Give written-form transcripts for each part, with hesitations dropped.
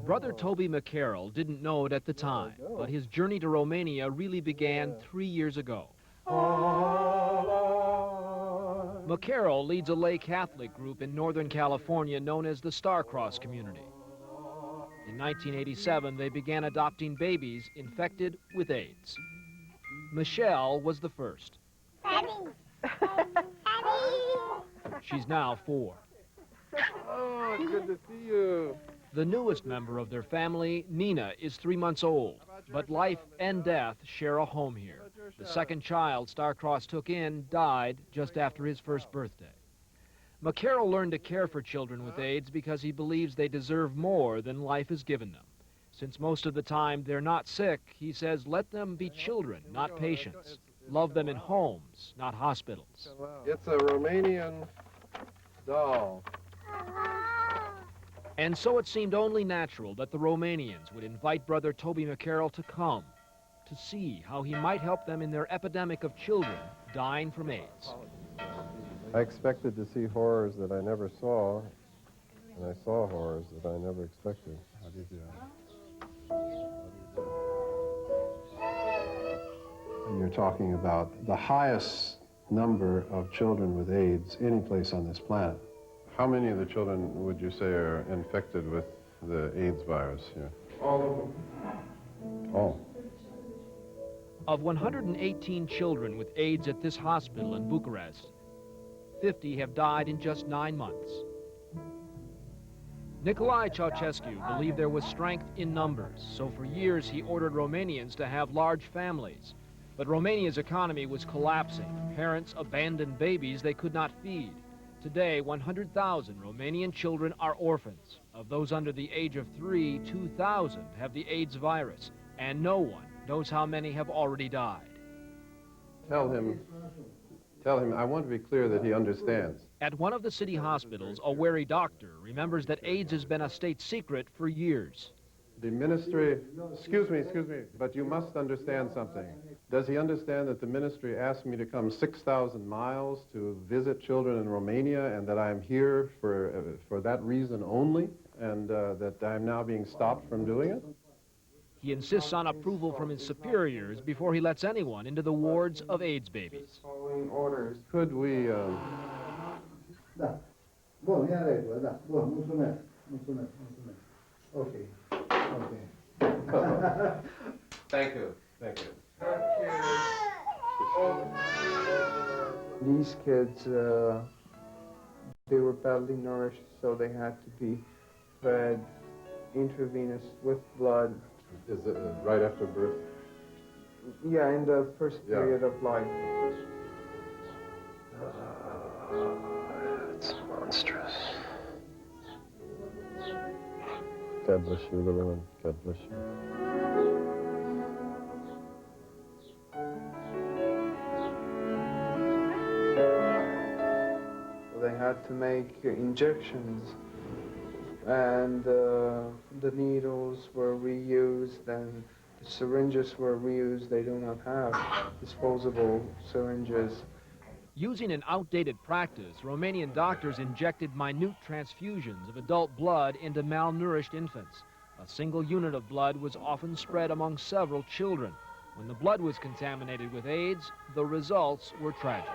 Brother Toby McCarroll didn't know it at the time, but his journey to Romania really began 3 years ago. McCarroll leads a lay Catholic group in Northern California known as the Starcross Community. In 1987, they began adopting babies infected with AIDS. Michelle was the first. Daddy. She's now 4. Oh, it's good to see you. The newest member of their family, Nina, is 3 months old, but life and death share a home here. The second child Starcross took in died just after his first birthday. McCarroll learned to care for children with AIDS because he believes they deserve more than life has given them. Since most of the time they're not sick, he says let them be children, not patients. Love them in homes, not hospitals. It's a Romanian doll. And so it seemed only natural that the Romanians would invite Brother Toby McCarroll to come, to see how he might help them in their epidemic of children dying from AIDS. I expected to see horrors that I never saw, and I saw horrors that I never expected. How do you do that? You're talking about the highest number of children with AIDS any place on this planet. How many of the children would you say are infected with the AIDS virus here? All of them. All. Of 118 children with AIDS at this hospital in Bucharest, 50 have died in just 9 months. Nicolae Ceausescu believed there was strength in numbers, so for years he ordered Romanians to have large families. But Romania's economy was collapsing. Parents abandoned babies they could not feed. Today, 100,000 Romanian children are orphans. Of those under the age of 3, 2,000 have the AIDS virus, and no one knows how many have already died. Tell him, I want to be clear that he understands. At one of the city hospitals, a wary doctor remembers that AIDS has been a state secret for years. The ministry, excuse me, but you must understand something. Does he understand that the ministry asked me to come 6,000 miles to visit children in Romania and that I'm here for that reason only, and that I'm now being stopped from doing it? He insists on approval from his superiors before he lets anyone into the wards of AIDS babies. Following orders. Could we... Da. Bun, e în regulă, da. Bun, mulțumesc. Mulțumesc. Ok. Thank you. Thank you. These kids, they were badly nourished, so they had to be fed intravenous with blood. Is it right after birth? Yeah, in the first period of life. It's monstrous. God bless you, little one. God bless you. They had to make injections, and the needles were reused, and the syringes were reused. They do not have disposable syringes. Using an outdated practice, Romanian doctors injected minute transfusions of adult blood into malnourished infants. A single unit of blood was often spread among several children. When the blood was contaminated with AIDS, the results were tragic.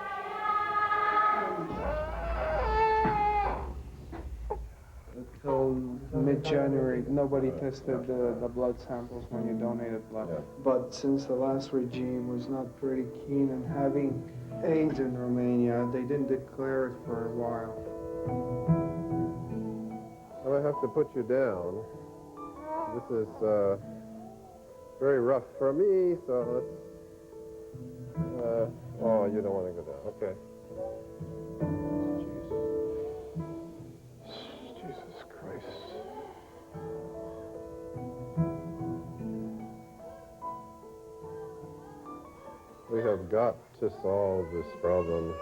Until mid-January, nobody tested the blood samples when you donated blood. Yeah. But since the last regime was not pretty keen on having AIDS in Romania, they didn't declare it for a while. Well, I have to put you down. This is very rough for me, so let's... oh, you don't want to go down. Okay. Jesus Christ. We have got to solve this problem.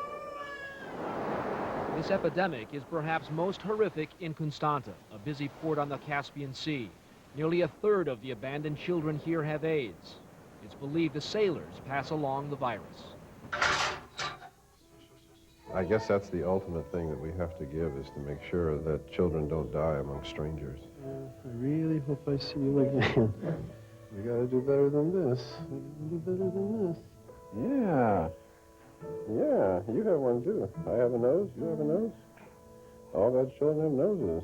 This epidemic is perhaps most horrific in Constanta, a busy port on the Caspian Sea. Nearly a third of the abandoned children here have AIDS. It's believed the sailors pass along the virus. I guess that's the ultimate thing that we have to give, is to make sure that children don't die among strangers. I really hope I see you again. We gotta do better than this. We gotta do better than this. Yeah. Yeah, you have one too. I have a nose, you have a nose. All God's children have noses.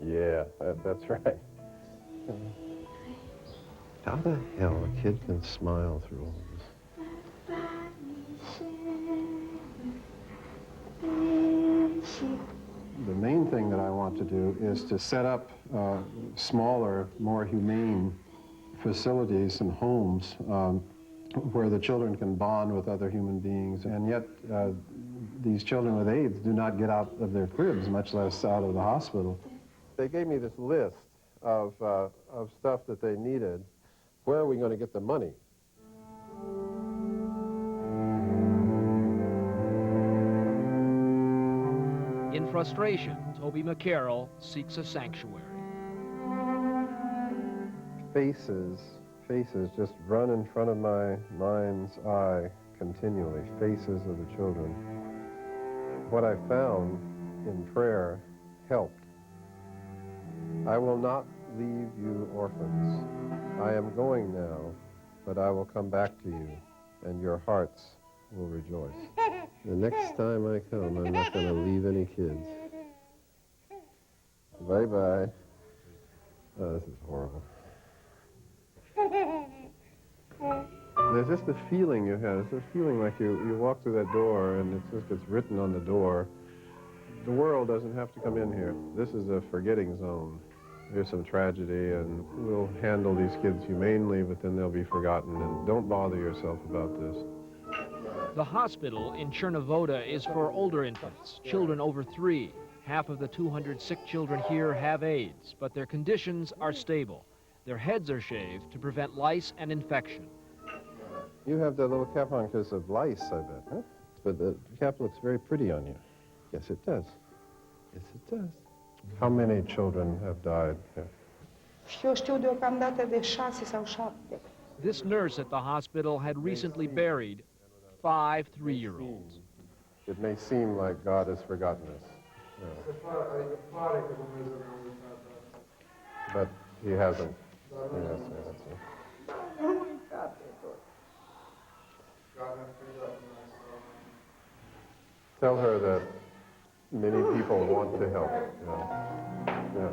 Yeah, that's right. How the hell a kid can smile through all this? The main thing that I want to do is to set up smaller, more humane facilities and homes where the children can bond with other human beings, and yet these children with AIDS do not get out of their cribs, much less out of the hospital. They gave me this list of stuff that they needed. Where are we going to get the money? In frustration, Toby McCarroll seeks a sanctuary. Faces just run in front of my mind's eye continually, faces of the children. What I found in prayer helped. I will not leave you orphans. I am going now, but I will come back to you, and your hearts will rejoice. The next time I come, I'm not going to leave any kids. Bye-bye. Oh, this is horrible. There's just a feeling you have. It's a feeling like you walk through that door and it's written on the door. The world doesn't have to come in here. This is a forgetting zone. There's some tragedy, and we'll handle these kids humanely, but then they'll be forgotten, and don't bother yourself about this. The hospital in Chernovoda is for older infants, children over 3. Half of the 200 sick children here have AIDS, but their conditions are stable. Their heads are shaved to prevent lice and infection. You have that little cap on because of lice, I bet, huh? But the cap looks very pretty on you. Yes, it does. Yes, it does. How many children have died here? Eu știu deocamdată de 6 sau 7. This nurse at the hospital had recently buried 5 3-year-olds. It may seem like God has forgotten us. But he hasn't. He hasn't. Tell her that many people want to help. Yeah.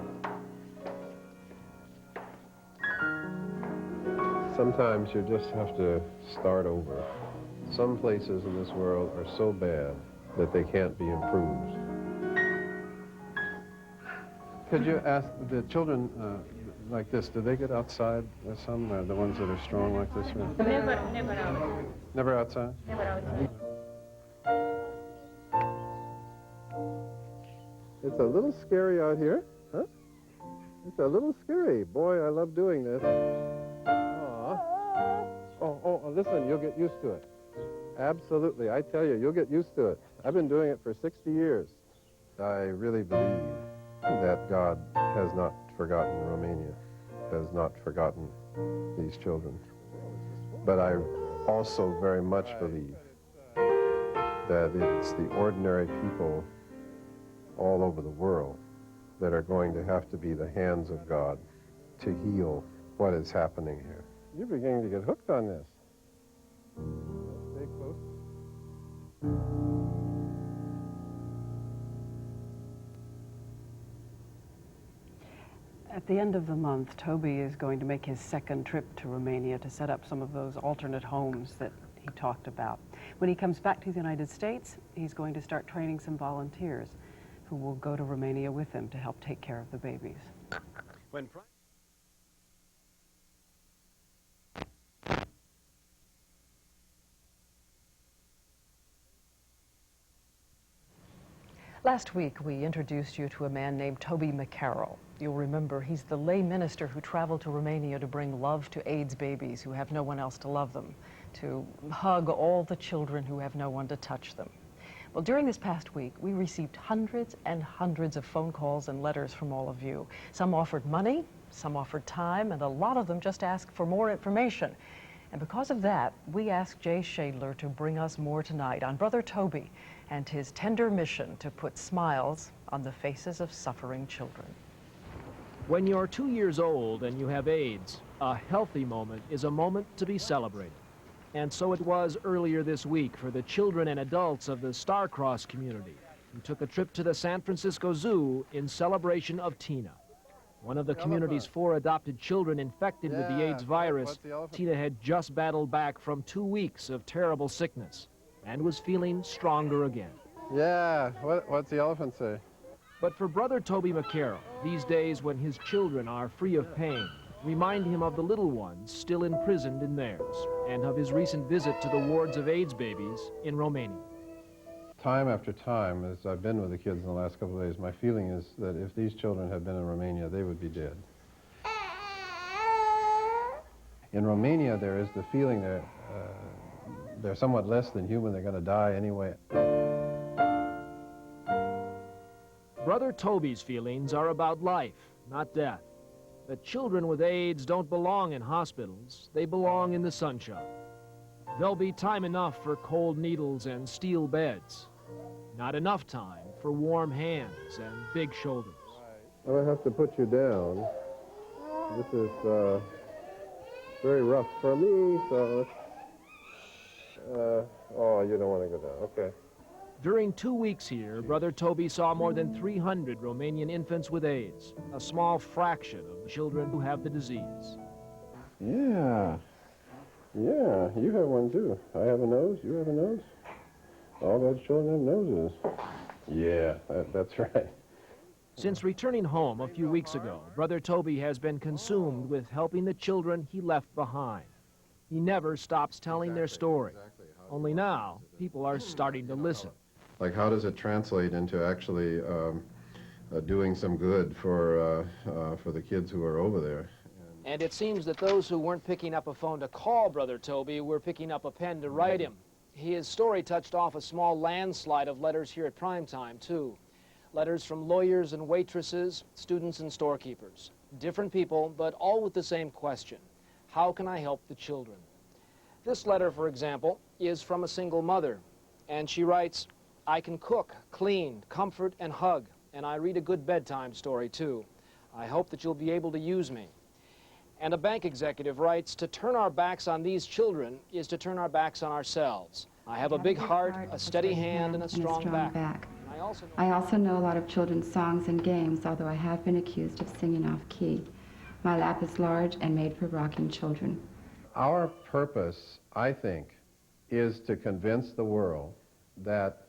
Sometimes you just have to start over. Some places in this world are so bad that they can't be improved. Could you ask the children like this, do they get outside? Some, the ones that are strong like this? Right? Never out. Never outside? Never outside. It's a little scary out here, huh? It's a little scary. Boy, I love doing this. Oh, listen, you'll get used to it. Absolutely, I tell you, you'll get used to it. I've been doing it for 60 years. I really believe that God has not forgotten Romania, has not forgotten these children. But I also very much believe that it's the ordinary people all over the world that are going to have to be the hands of God to heal what is happening here. You're beginning to get hooked on this. Stay close. At the end of the month, Toby is going to make his second trip to Romania to set up some of those alternate homes that he talked about. When he comes back to the United States, he's going to start training some volunteers who will go to Romania with him to help take care of the babies. Last week, we introduced you to a man named Toby McCarroll. You'll remember he's the lay minister who traveled to Romania to bring love to AIDS babies who have no one else to love them, to hug all the children who have no one to touch them. Well, during this past week, we received hundreds and hundreds of phone calls and letters from all of you. Some offered money, some offered time, and a lot of them just asked for more information. And because of that, we asked Jay Shadler to bring us more tonight on Brother Toby and his tender mission to put smiles on the faces of suffering children. When you're 2 years old and you have AIDS, a healthy moment is a moment to be celebrated. And so it was earlier this week for the children and adults of the Starcross community, who took a trip to the San Francisco Zoo in celebration of Tina. One of the community's 4 adopted children infected with the AIDS virus, Tina had just battled back from 2 weeks of terrible sickness and was feeling stronger again. Yeah, what's the elephant say? But for Brother Toby McCarroll, these days when his children are free of pain remind him of the little ones still imprisoned in theirs, and of his recent visit to the wards of AIDS babies in Romania. Time after time, as I've been with the kids in the last couple of days, my feeling is that if these children had been in Romania, they would be dead. In Romania, there is the feeling that they're somewhat less than human, they're going to die anyway. Brother Toby's feelings are about life, not death. That children with AIDS don't belong in hospitals, they belong in the sunshine. There'll be time enough for cold needles and steel beds. Not enough time for warm hands and big shoulders. I'm going to have to put you down. This is very rough for me, so oh, you don't want to go down. Okay. During 2 weeks here, Brother Toby saw more than 300 Romanian infants with AIDS, a small fraction of the children who have the disease. Yeah. Yeah, you have one too. I have a nose, you have a nose. All those children have noses. Yeah, that's right. Since returning home a few weeks ago, Brother Toby has been consumed with helping the children he left behind. He never stops telling their story. Only now, people are starting to listen. Like, how does it translate into actually doing some good for the kids who are over there? And it seems that those who weren't picking up a phone to call Brother Toby were picking up a pen to write him. His story touched off a small landslide of letters here at primetime, too. Letters from lawyers and waitresses, students and storekeepers. Different people, but all with the same question. How can I help the children? This letter, for example, is from a single mother. And she writes, I can cook, clean, comfort, and hug. And I read a good bedtime story, too. I hope that you'll be able to use me. And a bank executive writes, to turn our backs on these children is to turn our backs on ourselves. I have a big heart, a steady hand, and a strong back. I also know a lot of children's songs and games, although I have been accused of singing off key. My lap is large and made for rocking children. Our purpose, I think, is to convince the world that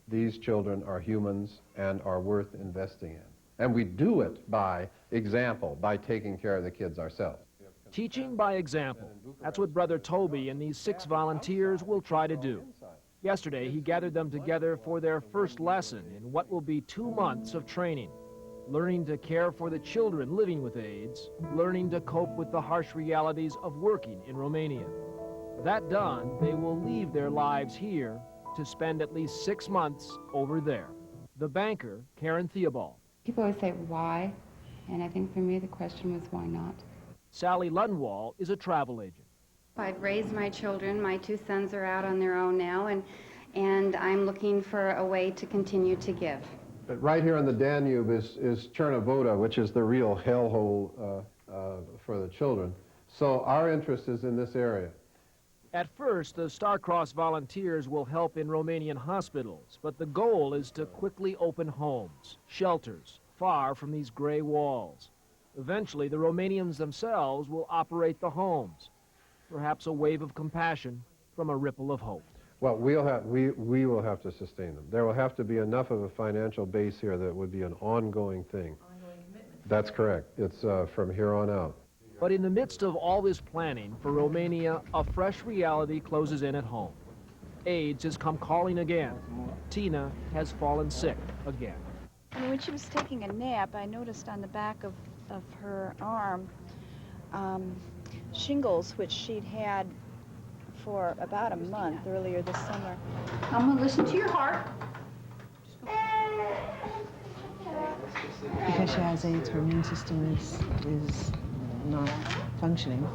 these children are humans and are worth investing in. And we do it by example, by taking care of the kids ourselves. Teaching by example. That's what Brother Toby and these 6 volunteers will try to do. Yesterday, he gathered them together for their first lesson in what will be 2 months of training. Learning to care for the children living with AIDS, learning to cope with the harsh realities of working in Romania. That done, they will leave their lives here to spend at least 6 months over there. The banker, Karen Theobald. People always say, why? And I think for me the question was, why not? Sally Lundwall is a travel agent. I've raised my children. My 2 sons are out on their own now, and I'm looking for a way to continue to give. But right here on the Danube is Chernavoda, which is the real hellhole for the children. So our interest is in this area. At first, the Starcross volunteers will help in Romanian hospitals, but the goal is to quickly open homes, shelters, far from these gray walls. Eventually, the Romanians themselves will operate the homes. Perhaps a wave of compassion from a ripple of hope. Well, we will have to sustain them. There will have to be enough of a financial base here that it would be an ongoing thing. Ongoing commitment. That's correct. It's from here on out. But in the midst of all this planning for Romania, a fresh reality closes in at home. AIDS has come calling again. Tina has fallen sick again. And when she was taking a nap, I noticed on the back of her arm shingles, which she'd had for about a month earlier this summer. I'm going to listen to your heart. Because she has AIDS, her immune system is not functioning,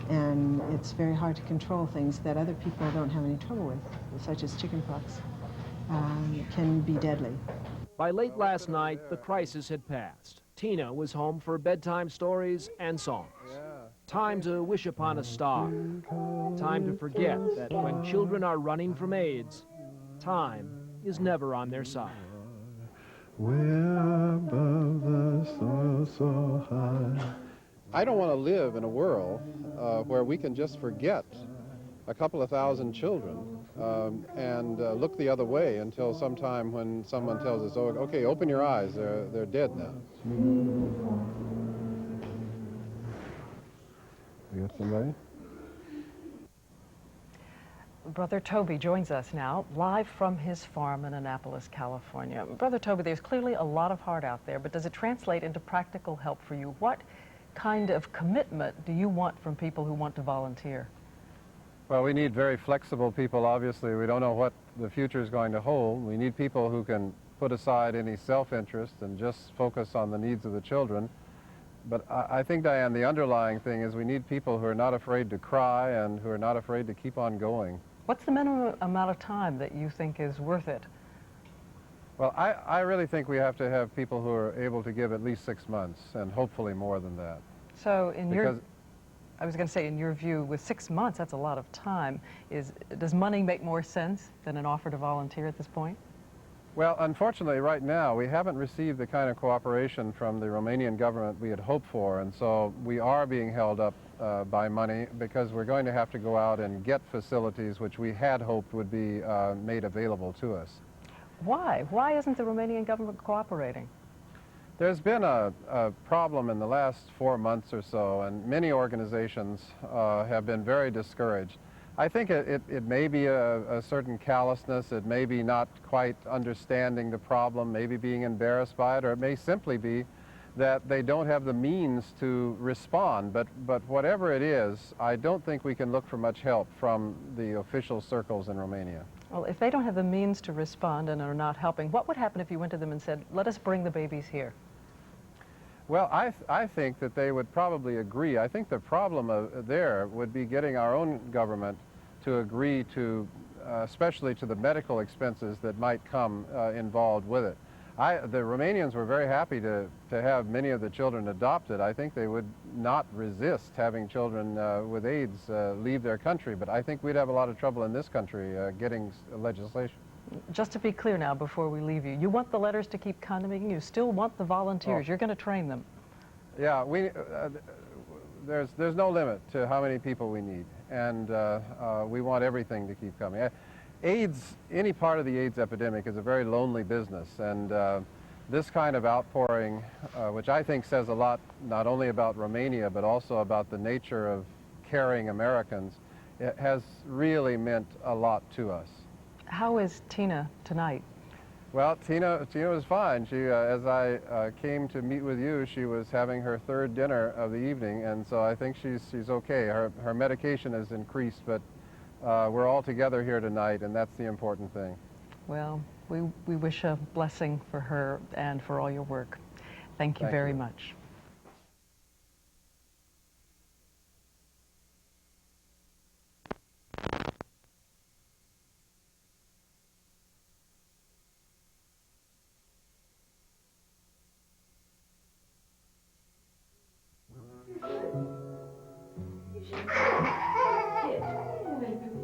and it's very hard to control things that other people don't have any trouble with, such as chickenpox. can be deadly. By late last night, the crisis had passed. Tina was home for bedtime stories and songs. Time to wish upon a star. Time to forget that when children are running from AIDS, time is never on their side. We're above the soil so high. I don't want to live in a world where we can just forget a couple of thousand children and look the other way until sometime when someone tells us, oh, okay, open your eyes, they're dead now. You got somebody? Brother Toby joins us now, live from his farm in Annapolis, California. Brother Toby, there's clearly a lot of heart out there, but does it translate into practical help for you? What kind of commitment do you want from people who want to volunteer? Well, we need very flexible people, obviously. We don't know what the future is going to hold. We need people who can put aside any self-interest and just focus on the needs of the children. But I think, Diane, the underlying thing is we need people who are not afraid to cry and who are not afraid to keep on going. What's the minimum amount of time that you think is worth it? Well, I really think we have to have people who are able to give at least 6 months, and hopefully more than that. So I was going to say, in your view, with 6 months, that's a lot of time. Does money make more sense than an offer to volunteer at this point? Well, unfortunately, right now, we haven't received the kind of cooperation from the Romanian government we had hoped for, and so we are being held up by money because we're going to have to go out and get facilities which we had hoped would be made available to us. Why? Why isn't the Romanian government cooperating? There's been a problem in the last 4 months or so, and many organizations have been very discouraged. I think it may be a certain callousness, it may be not quite understanding the problem, maybe being embarrassed by it, or it may simply be that they don't have the means to respond. But whatever it is, I don't think we can look for much help from the official circles in Romania. Well, if they don't have the means to respond and are not helping, what would happen if you went to them and said, let us bring the babies here? Well, I think that they would probably agree. I think the problem there would be getting our own government to agree to, especially to the medical expenses that might come involved with it. The Romanians were very happy to have many of the children adopted. I think they would not resist having children with AIDS leave their country, but I think we'd have a lot of trouble in this country getting legislation. Just to be clear now, before we leave you, you want the letters to keep coming, you still want the volunteers, You're going to train them. Yeah, there's no limit to how many people we need, and we want everything to keep coming. AIDS, any part of the AIDS epidemic is a very lonely business, and this kind of outpouring, which I think says a lot not only about Romania, but also about the nature of caring Americans, it has really meant a lot to us. How is Tina tonight? Well, Tina was fine. She, as I came to meet with you, she was having her third dinner of the evening, and so I think she's okay. Her medication has increased, but we're all together here tonight, and that's the important thing. Well, we wish a blessing for her and for all your work. Thank you very much.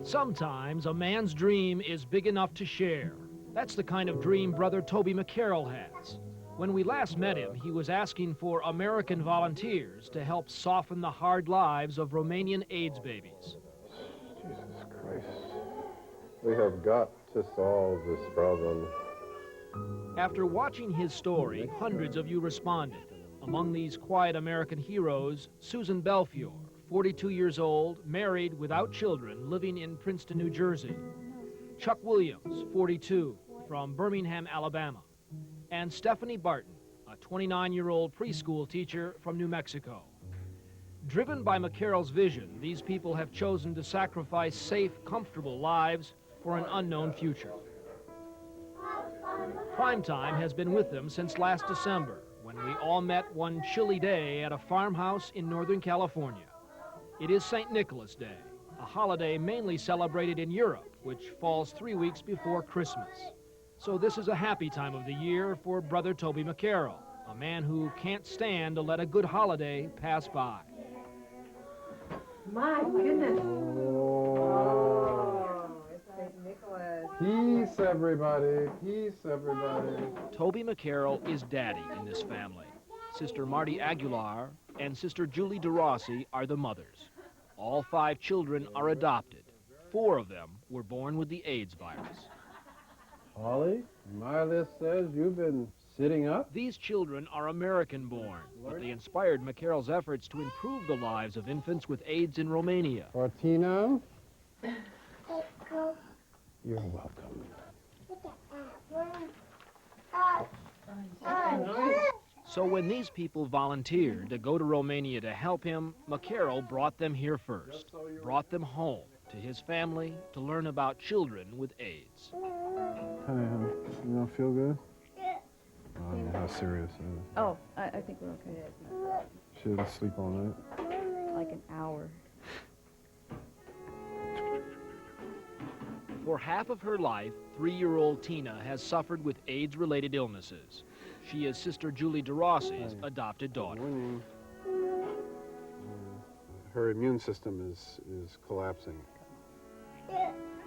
Sometimes a man's dream is big enough to share. That's the kind of dream Brother Toby McCarroll has. When we last met him, he was asking for American volunteers to help soften the hard lives of Romanian AIDS babies. Jesus Christ. We have got to solve this problem. After watching his story, hundreds of you responded. Among these quiet American heroes, Susan Belfiore, 42 years old, married without children, living in Princeton, New Jersey. Chuck Williams, 42, from Birmingham, Alabama. And Stephanie Barton, a 29-year-old preschool teacher from New Mexico. Driven by McCarroll's vision, these people have chosen to sacrifice safe, comfortable lives for an unknown future. Primetime has been with them since last December, when we all met one chilly day at a farmhouse in Northern California. It is St. Nicholas Day, a holiday mainly celebrated in Europe, which falls 3 weeks before Christmas. So this is a happy time of the year for Brother Toby McCarroll, a man who can't stand to let a good holiday pass by. My goodness. Oh. It's St. Nicholas. Peace, everybody. Peace, everybody. Toby McCarroll is daddy in this family. Sister Marty Aguilar and Sister Julie DeRossi are the mothers. All 5 children are adopted. 4 of them were born with the AIDS virus. Holly, my list says you've been sitting up. These children are American-born, but they inspired McCarroll's efforts to improve the lives of infants with AIDS in Romania. For Tina, you're welcome. So when these people volunteered to go to Romania to help him, McCarroll brought them here first, brought them home to his family to learn about children with AIDS. Honey, you don't feel good? Oh, yeah, how serious is it? Oh, I think we're okay. She didn't sleep all night? Like an hour. For half of her life, 3-year-old Tina has suffered with AIDS-related illnesses. She is Sister Julie DeRossi's adopted daughter. Her immune system is collapsing.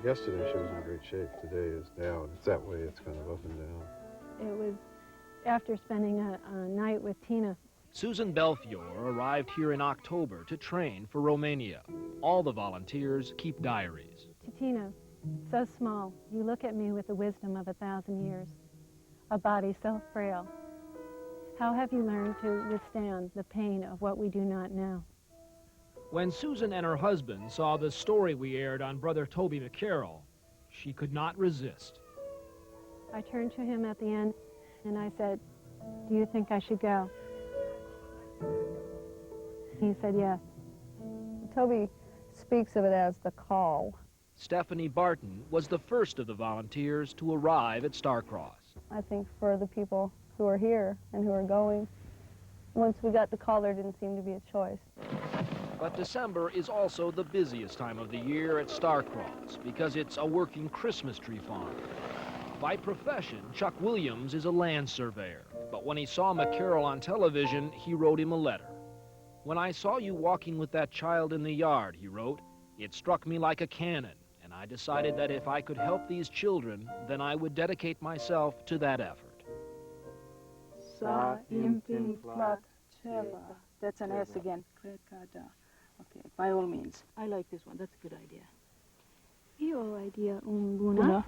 Yesterday she was in great shape. Today is down. It's that way. It's kind of up and down. It was after spending a night with Tina. Susan Belfiore arrived here in October to train for Romania. All the volunteers keep diaries. To Tina, so small, you look at me with the wisdom of 1,000 years. A body so frail. How have you learned to withstand the pain of what we do not know? When Susan and her husband saw the story we aired on Brother Toby McCarroll, she could not resist. I turned to him at the end and I said, "Do you think I should go?" He said yes. Toby speaks of it as the call. Stephanie Barton was the first of the volunteers to arrive at Starcross. I think for the people who are here and who are going, once we got the call, there didn't seem to be a choice. But December is also the busiest time of the year at Starcross because it's a working Christmas tree farm. By profession, Chuck Williams is a land surveyor, but when he saw McCarroll on television, he wrote him a letter. "When I saw you walking with that child in the yard," he wrote, "it struck me like a cannon, and I decided that if I could help these children, then I would dedicate myself to that effort." Sa impin plat cheva. That's an S again. Okay, by all means. I like this one. That's a good idea. Your idea, Buna.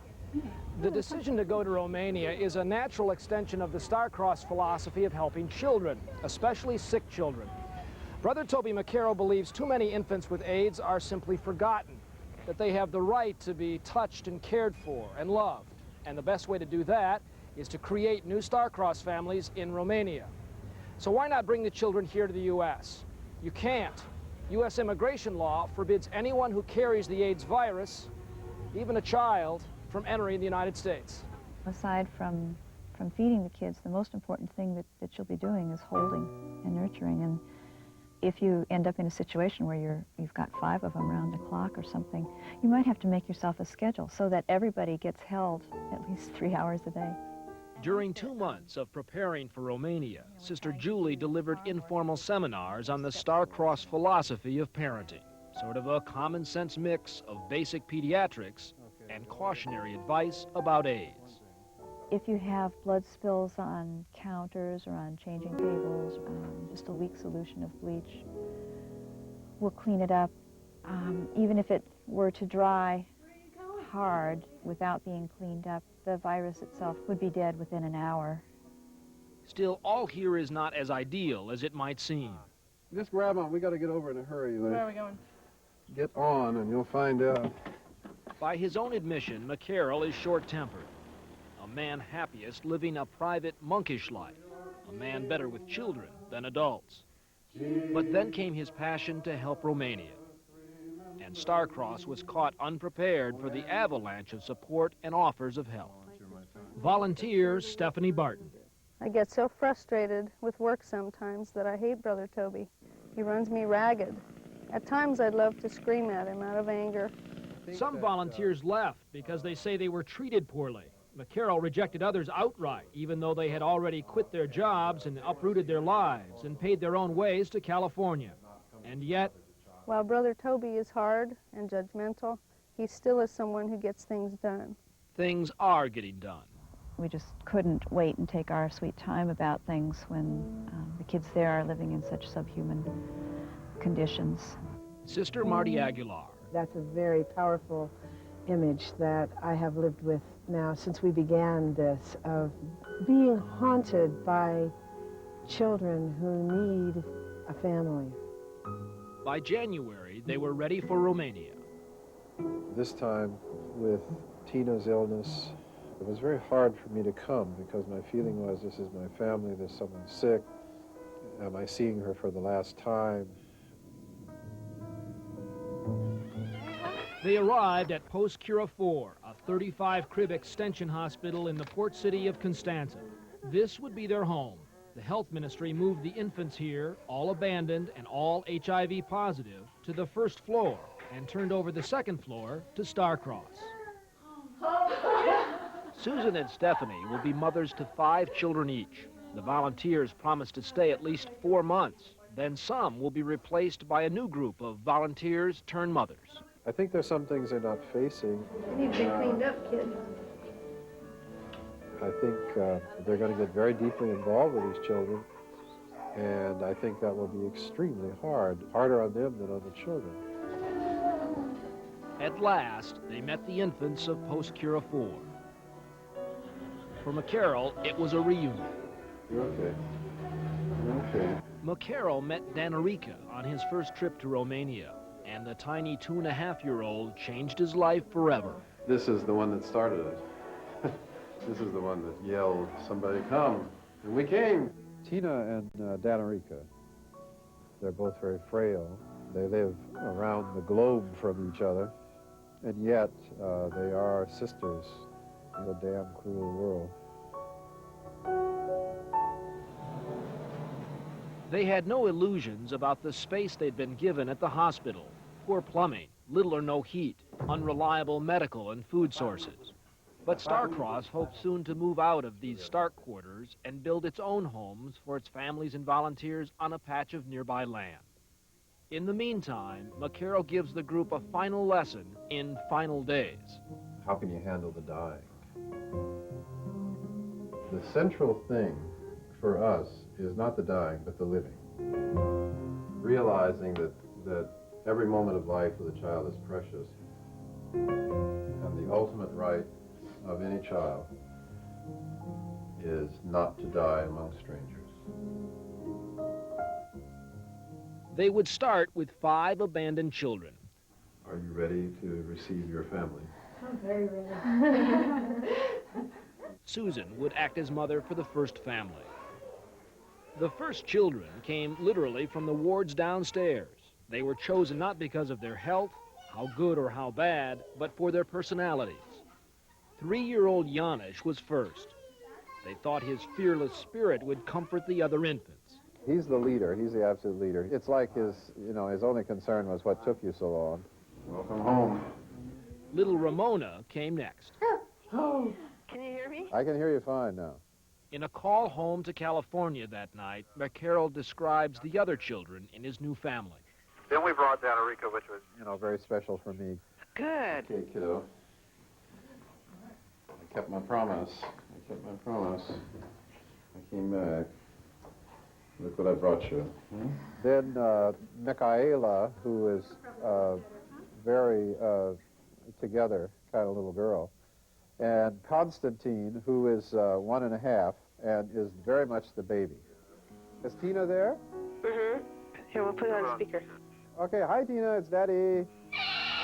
The decision to go to Romania is a natural extension of the Starcross philosophy of helping children, especially sick children. Brother Toby McCarroll believes too many infants with AIDS are simply forgotten, that they have the right to be touched and cared for and loved. And the best way to do that is to create new Starcross families in Romania. So why not bring the children here to the U.S.? You can't. U.S. immigration law forbids anyone who carries the AIDS virus, even a child, from entering the United States. Aside from feeding the kids, the most important thing that you'll be doing is holding and nurturing. And if you end up in a situation where you've got 5 of them round the clock or something, you might have to make yourself a schedule so that everybody gets held at least 3 hours a day. During 2 months of preparing for Romania, Sister Julie delivered informal seminars on the Starcross philosophy of parenting, sort of a common-sense mix of basic pediatrics and cautionary advice about AIDS. If you have blood spills on counters or on changing tables, just a weak solution of bleach, we'll clean it up. Even if it were to dry hard without being cleaned up, the virus itself would be dead within an hour. Still, all here is not as ideal as it might seem. Just grab on. We got to get over in a hurry. Where are we going? Get on and you'll find out. By his own admission, McCarroll is short-tempered. A man happiest living a private, monkish life. A man better with children than adults. But then came his passion to help Romania. And Starcross was caught unprepared for the avalanche of support and offers of help. Volunteers Stephanie Barton. I get so frustrated with work sometimes that I hate Brother Toby. He runs me ragged. At times I'd love to scream at him out of anger. Some volunteers left because they say they were treated poorly. McCarroll rejected others outright, even though they had already quit their jobs and uprooted their lives and paid their own ways to California. And yet, while Brother Toby is hard and judgmental, he still is someone who gets things done. things are getting done. We just couldn't wait and take our sweet time about things when the kids there are living in such subhuman conditions. Sister Marty Aguilar. That's a very powerful image that I have lived with now since we began this, of being haunted by children who need a family. By January, they were ready for Romania. This time, with Tina's illness, it was very hard for me to come because my feeling was, this is my family, there's someone sick. Am I seeing her for the last time? They arrived at Post Cura 4, a 35-crib extension hospital in the port city of Constanza. This would be their home. The health ministry moved the infants here, all abandoned and all HIV positive, to the first floor and turned over the second floor to Starcross. Susan and Stephanie will be mothers to 5 children each. The volunteers promised to stay at least 4 months. Then some will be replaced by a new group of volunteers turned mothers. I think there's some things they're not facing. They need to be cleaned up, kids. I think they're going to get very deeply involved with these children, and I think that will be extremely hard, harder on them than on the children. At last, they met the infants of Post Cura 4. For McCarroll, it was a reunion. You're okay. You're okay. McCarroll met Danarica on his first trip to Romania, and the tiny 2.5-year-old changed his life forever. This is the one that started it. This is the one that yelled, "Somebody come," and we came. Tina and Danarica, they're both very frail. They live around the globe from each other, and yet they are sisters in a damn cruel world. They had no illusions about the space they'd been given at the hospital. Poor plumbing, little or no heat, unreliable medical and food sources. But Starcross hopes soon to move out of these stark quarters and build its own homes for its families and volunteers on a patch of nearby land. In the meantime, McCarroll gives the group a final lesson in final days. How can you handle the dying? The central thing for us is not the dying, but the living. Realizing that every moment of life with a child is precious, and the ultimate right of any child is not to die among strangers. They would start with 5 abandoned children. Are you ready to receive your family? I'm very ready. Susan would act as mother for the first family. The first children came literally from the wards downstairs. They were chosen not because of their health, how good or how bad, but for their personalities. 3-year-old Janusz was first. They thought his fearless spirit would comfort the other infants. He's the leader. He's the absolute leader. It's like his only concern was what took you so long. Welcome home. Little Ramona came next. Oh. Can you hear me? I can hear you fine now. In a call home to California that night, McCarroll describes the other children in his new family. Then we brought Danarica, which was, very special for me. Good. Okay, kiddo. I kept my promise. I came back. Look what I brought you. Then Michaela, who is very together kind of little girl, and Constantine, who is 1.5 and is very much the baby. Is Tina there? Mm-hmm. Here, we'll put it on speaker. Okay, hi Tina, it's Daddy. Oh,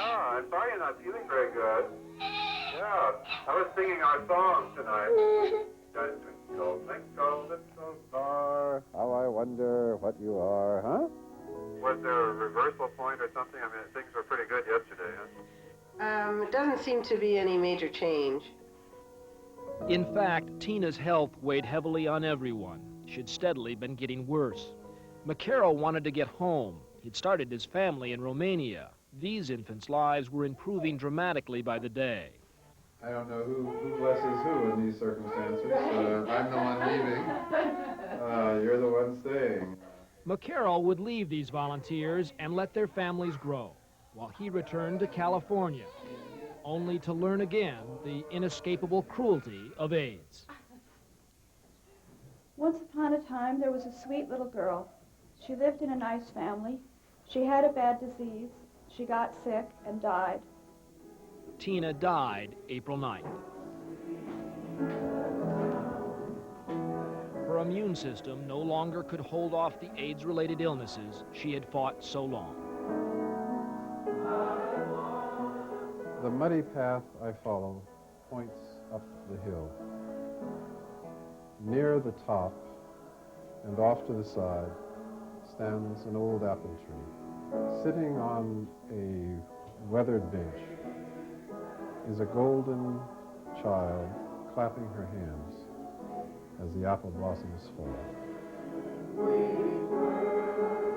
I'm sorry you're not feeling very good. Yeah, I was singing our song tonight. Twinkle, twinkle, little star. How I wonder what you are, huh? Was there a reversal point or something? I mean, things were pretty good yesterday, huh? It doesn't seem to be any major change. In fact, Tina's health weighed heavily on everyone. She'd steadily been getting worse. McCarroll wanted to get home. He'd started his family in Romania. These infants' lives were improving dramatically by the day. I don't know who blesses who in these circumstances. I'm the one leaving. You're the one staying. McCarroll would leave these volunteers and let their families grow, while he returned to California, only to learn again the inescapable cruelty of AIDS. Once upon a time, there was a sweet little girl. She lived in a nice family. She had a bad disease. She got sick and died. Tina died April 9th. Her immune system no longer could hold off the AIDS-related illnesses she had fought so long. The muddy path I follow points up the hill. Near the top and off to the side stands an old apple tree. Sitting on a weathered bench is a golden child clapping her hands as the apple blossoms fall.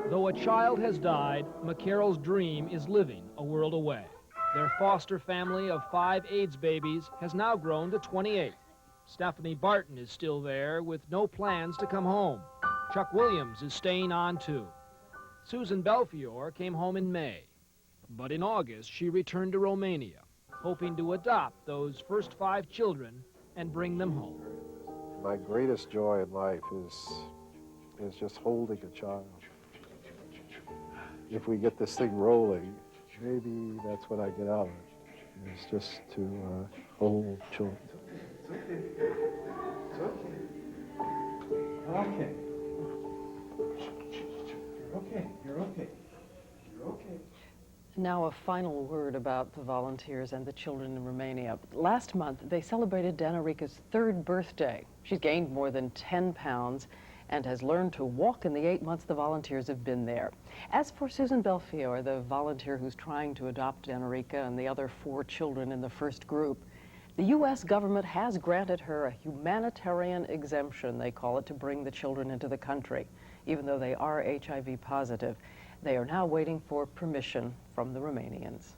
Though a child has died, McCarroll's dream is living a world away. Their foster family of 5 AIDS babies has now grown to 28. Stephanie Barton is still there with no plans to come home. Chuck Williams is staying on too. Susan Belfiore came home in May, but in August she returned to Romania, hoping to adopt those first 5 children and bring them home. My greatest joy in life is just holding a child. If we get this thing rolling, maybe that's what I get out of it. It's just to hold children. It's okay. It's okay. Okay. You're okay. You're okay. You're okay. Now a final word about the volunteers and the children in Romania. Last month, they celebrated Danica 3rd birthday. She's gained more than 10 pounds and has learned to walk in the 8 months the volunteers have been there. As for Susan Belfiore, the volunteer who's trying to adopt Danica and the other 4 children in the first group, the U.S. government has granted her a humanitarian exemption, they call it, to bring the children into the country, even though they are HIV positive. They are now waiting for permission from the Romanians.